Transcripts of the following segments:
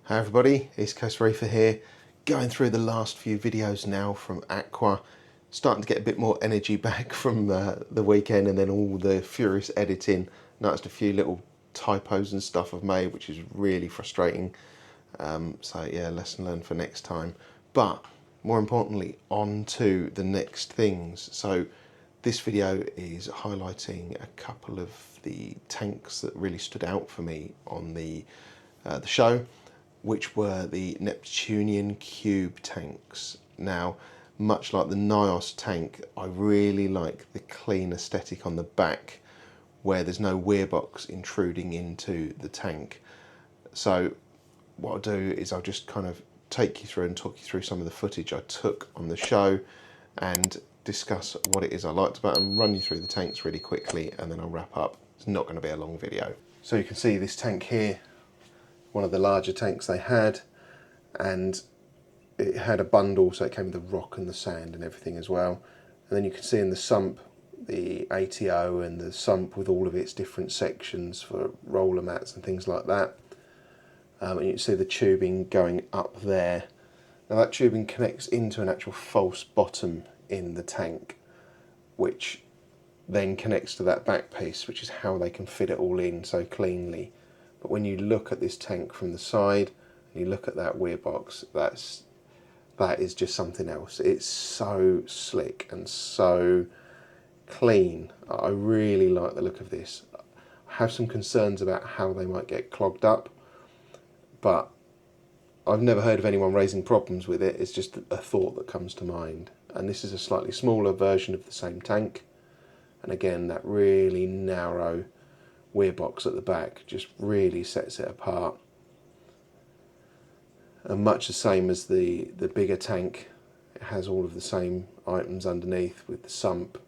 Hi everybody, East Coast Reefer here, going through the last few videos now from AquaH, starting to get a bit more energy back from the weekend and then all the furious editing. Noticed a few little typos and stuff I've made, which is really frustrating. So yeah, lesson learned for next time. But more importantly, on to the next things. So this video is highlighting a couple of the tanks that really stood out for me on the show, which were the Neptunian cube tanks. Now, much like the NIOS tank, I really like the clean aesthetic on the back where there's no weir box intruding into the tank. So what I'll do is I'll just kind of take you through and talk you through some of the footage I took on the show and discuss what it is I liked about them, run you through the tanks really quickly, and then I'll wrap up. It's not going to be a long video. So you can see this tank here, one of the larger tanks they had, and it had a bundle, so it came with the rock and the sand and everything as well. And then you can see in the sump the ATO and the sump with all of its different sections for roller mats and things like that. And you can see the tubing going up there. Now that tubing connects into an actual false bottom in the tank, which then connects to that back piece, which is how they can fit it all in so cleanly. But when you look at this tank from the side and you look at that weir box, that is just something else. It's so slick and so clean. I really like the look of this. I have some concerns about how they might get clogged up, but I've never heard of anyone raising problems with it. It's just a thought that comes to mind. And this is a slightly smaller version of the same tank. And again, that really narrow weir box at the back just really sets it apart. And much the same as the bigger tank, it has all of the same items underneath with the sump,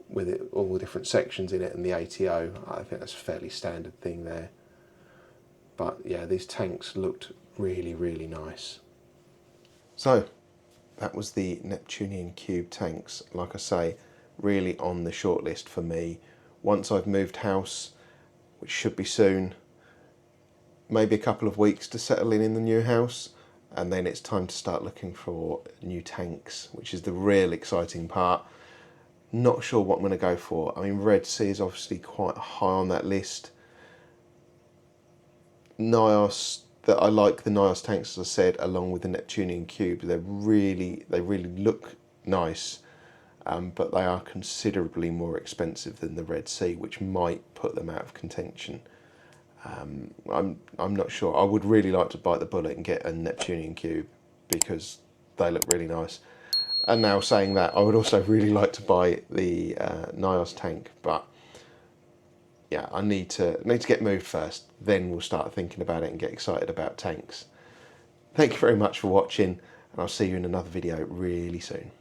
with it, all the different sections in it, and the ATO. I think that's a fairly standard thing there. But yeah, these tanks looked really, really nice. So that was the Neptunian cube tanks. Like I say, really on the short list for me. Once I've moved house, which should be soon, maybe a couple of weeks to settle in the new house, and then it's time to start looking for new tanks, which is the real exciting part. Not sure what I'm going to go for. I mean, Red Sea is obviously quite high on that list. NIOS, that I like the NIOS tanks, as I said, along with the Neptunian cube. They really look nice, but they are considerably more expensive than the Red Sea, which might put them out of contention. I'm not sure. I would really like to bite the bullet and get a Neptunian cube because they look really nice. And now saying that, I would also really like to buy the NIOS tank, but yeah, I need to get moved first. Then we'll start thinking about it and get excited about tanks. Thank you very much for watching, and I'll see you in another video really soon.